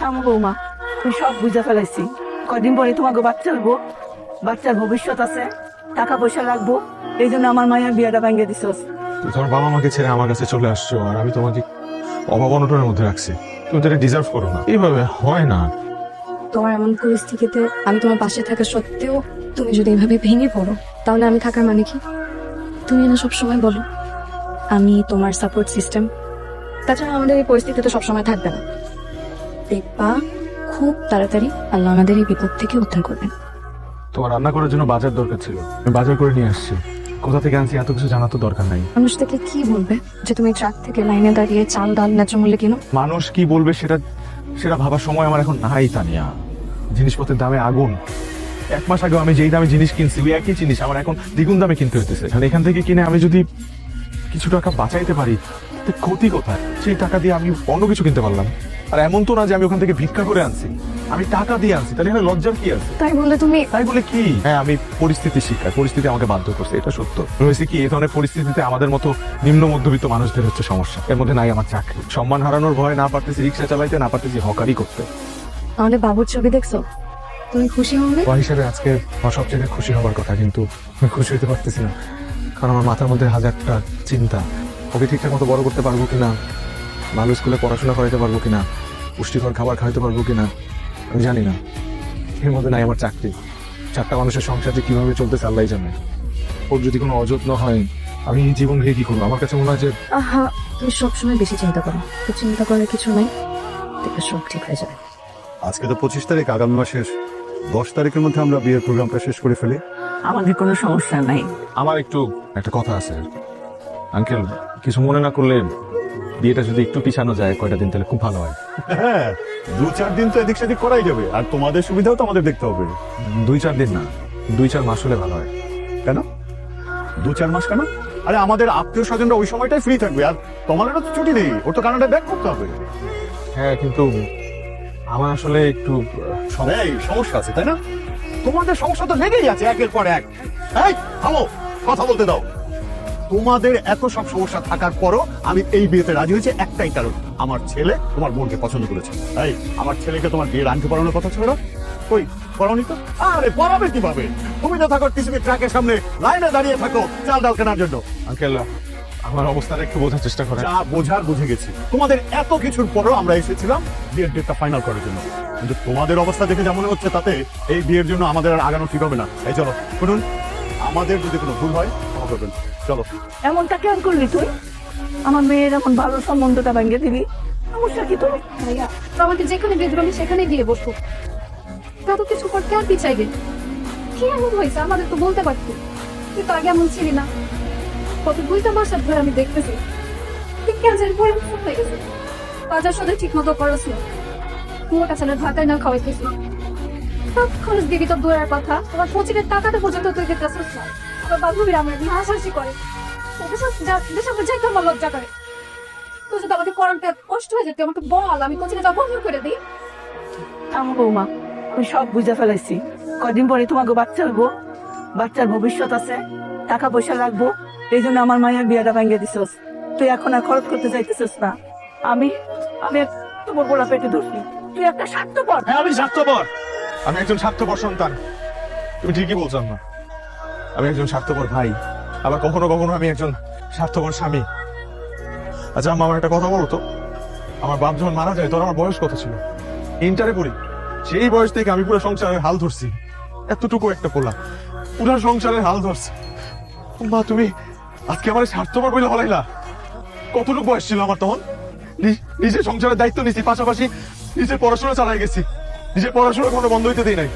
আমার বৌমা তুই সব বুঝে ফেলাইছি। কদিন পরে তোমাকে বাচ্চা হইব, বাচ্চার ভবিষ্যৎ আছে, টাকা পয়সা লাগবো, এই জন্য আমার মায়ের বিয়েটা ভেঙে দিছস। তোমার বাবা মাকে ছেড়ে আমার কাছে চলে আসছো, আর আমি তোমাকে অভাব অনটনের মধ্যে রাখছি। তুমি তো এটা ডিজার্ভ করো না, এইভাবে হয় না। তোমার এমন পরিস্থিতিতে আমি তোমার পাশে থাকা সত্ত্বেও তুমি যদি এভাবে ভেঙে পড়ো, তাহলে আমি থাকার মানে কি? তুমি না সবসময় বলো আমি তোমার সাপোর্ট সিস্টেম। তাছাড়া আমাদের এই পরিস্থিতি তো সবসময় থাকবে না। দেখবা খুব তাড়াতাড়ি আল্লাহ আমাদের এই বিপদ থেকে উদ্ধার করবেন। তোমার রান্না করার জন্য বাজার দরকার ছিল, আমি বাজার করে নিয়ে আসছি। কোথা থেকে আনছি এত কিছু জানা তো দরকার নাই। মানুষ থেকে কি বলবে যে তুমি ট্রাক থেকে লাইনে দাঁড়িয়ে চাল ডাল ন্যায্য মূল্যে কিনো? মানুষ কি বলবে সেটা সেটা ভাবার সময় আমার এখন নাই তানিয়া। জিনিসপত্রের দামে আগুন। 1 মাস আগে আমি যেই দামে জিনিস কিনছি ওই একই জিনিস আমার এখন দ্বিগুণ দামে কিনতে হইতেছে। আর এখান থেকে কিনে আমি যদি কিছু টাকা বাঁচাইতে পারি, তো ক্ষতি কোথায়? সেই টাকা দিয়ে আমি অন্য কিছু কিনতে পারলাম। আর এমন তো না যে আমি ওখান থেকে ভিক্ষা করে আনছি, আমি টাকা দিয়ে আনছি। তাহলে এখানে লজ্জার কি আছে? তাই বলে তুমি তাই বলে কি? হ্যাঁ, আমি পরিস্থিতির শিকার, পরিস্থিতি আমাকে বাধ্য করছে, এটা সত্য। হয়েছে কি, এই ধরনের পরিস্থিতিতে আমাদের মতো নিম্ন মধ্যবিত্ত মানুষদের হচ্ছে সমস্যা। এর মধ্যে নাই আমার চাকরি, সম্মান হারানোর ভয়, না পারতেছি রিক্সা চালাইতে, না পারতেছি হকারি করতে। আমাদের বাবুর ছবি দেখছো? তুমি খুশি হবে? বাবা হিসেবে আজকে আমার সবচেয়ে খুশি হওয়ার কথা, কিন্তু আমি খুশি হতে পারতেছি না। কারণ আমার মাথার মধ্যে হাজারটা চিন্তা। ওকে ঠিকঠাক মতো বড় করতে পারবো কিনা, ভালো স্কুলে পড়াশোনা করাইতে পারবো কিনা, পুষ্টিকর খাবার খাওয়াইতে পারবো কিনা আমি জানি না। এর মধ্যে নাই আমার চাকরি। 4টা মানুষের সংসারে কিভাবে চলতেছে আল্লাহই জানে। ওর যদি কোনো অযত্ন হয়, আমি এই জীবন ঘিরে কি করবো? আমার কাছে মনে হয় যে আহা, তুমি সবসময় বেশি চিন্তা করো। তো চিন্তা করার কিছু নাই, দেখবে সব ঠিক হয়ে যাবে। আজকে তো 25 তারিখ, আগামী মাসের 10 তারিখের মধ্যে আমরা বিয়ের প্রোগ্রামটা শেষ করে ফেলি। আমাদের কোনো সমস্যা নাই। আমার একটু একটা কথা আছে আঙ্কেল, কিছু মনে না করলে বিয়েটা যদি একটু পিছানো যায় কয়টা দিন, তাহলে খুব ভালো হয়। হ্যাঁ, 2-4 দিন তো এদিক সেদিক করাই যাবে, আর তোমাদের সুবিধাও তো আমাদের দেখতে হবে। 2-4 দিন না, 2-4 মাস হলে ভালো হয়। কেন 2-4 মাস কেন? আরে আমাদের আত্মীয় স্বজনরা ওই সময়টাই ফ্রি থাকবে, আর তোমাদেরও তো ছুটি নেই, ওর তো কানাডায় ব্যাক করতে হবে। হ্যাঁ, কিন্তু আমার আসলে একটু এই সমস্যা আছে, তাই না? তোমাদের সমস্যা তো লেগেই আছে একের পর এক। এই থামো, কথা বলতে দাও। তোমাদের এত সব সমস্যা থাকার পরও আমি এই বিয়েতে রাজি হয়েছি একটাই কারণ, আমার ছেলে তোমার বোনকে পছন্দ করেছে। এই আমার ছেলেকে তোমার বিয়ে রানতে পড়ানোর কথা ছিল না? কই পড়াওনি তো? আরে পড়াবে কিভাবে? তুমি তো থাকো টিসিবি ট্রাকের সামনে লাইনে দাঁড়িয়ে থাকো চাল ডাল কেনার জন্য। আঙ্কেল, আমার অবস্থাটা একটু বোঝার চেষ্টা করেন। যা বোঝার বুঝে গেছি। তোমাদের এত কিছুর পরও আমরা এসেছিলাম বিয়ের ডেটটা ফাইনাল করার জন্য, কিন্তু তোমাদের অবস্থা দেখে যা মনে হচ্ছে তাতে এই বিয়ের জন্য আমাদের আর আগানো ঠিক হবে না। এই চলো শুনুন, আমাদের যদি কোনো ভুল হয় ক্ষমা করবেন, চলো। এমনটা কেন করলি তুই? আমার মেয়ের এমন ভালো সম্বন্ধটা ভেঙে দিলি, সমস্যা কি তোর? ভাইয়া আমাকে যেখানে বেঁধে আমি সেখানে গিয়ে বসবো। কত কিছু করতে আর পিছাই গেল। কি এমন হয়েছে আমাদের তো বলতে পারতো। তুই তো আগে এমন ছিলি না। কত 2টা মাস ধরে আমি দেখতেছি ঠিক ক্যান্সার হয়ে গেছে। বাজার সদাই ঠিক মতো করছ না, তোমার কাছে না ভাতাই না খাওয়াইতেছি। সব খরচ দিবি তো দূরের কথা, তোমার কোচিংয়ের টাকাটা পর্যন্ত তুই দিতেছিস না। আমার বান্ধবীরা আমার হাসাহাসি করে, দেশে যাইতে আমার লজ্জা করে। তুই যদি আমাকে করাতে কষ্ট হয়ে যেত আমাকে বল, আমি কোচিংয়ে যাবো বন্ধ করে দিই। আমার বৌমা আমি সব বুঝে ফেলাইছি। কদিন পরে তোমাকে বাচ্চা হইব, বাচ্চার ভবিষ্যৎ আছে, টাকা পয়সা লাগবো, এই জন্য আমার মায়ের বিয়েটা ভেঙে দিছস। তুই এখন আর খরচ করতে চাইতেছিস না। আমি আমি তোমার গোলা পেটে ধরছি। তুই একটা স্বার্থপর। হ্যাঁ, আমি স্বার্থপর। আমি একজন স্বার্থপর সন্তান। তুমি ঠিকই বলছো না, আমি একজন স্বার্থপর ভাই, আবার কখনো কখনো আমি একজন স্বার্থপর স্বামী। আচ্ছা আম্মা, আমার একটা কথা বলো তো, আমার বাপ যখন মারা যায় তখন আমার বয়স কত ছিল? ইন্টারে পড়ি। সেই বয়স থেকে আমি পুরো সংসারের হাল ধরছি। এতটুকু একটা পোলা পুরো সংসারের হাল ধরছি। মা, তুমি আজকে আমার স্বার্থপর বলে বলাইলা? কতটুকু বয়স ছিল আমার তখন? নিজের সংসারের দায়িত্ব নিছি, পাশাপাশি নিজের পড়াশোনা চালাই গেছি। নিজের পড়াশোনা কোনো বন্ধ হইতে দিই নাই।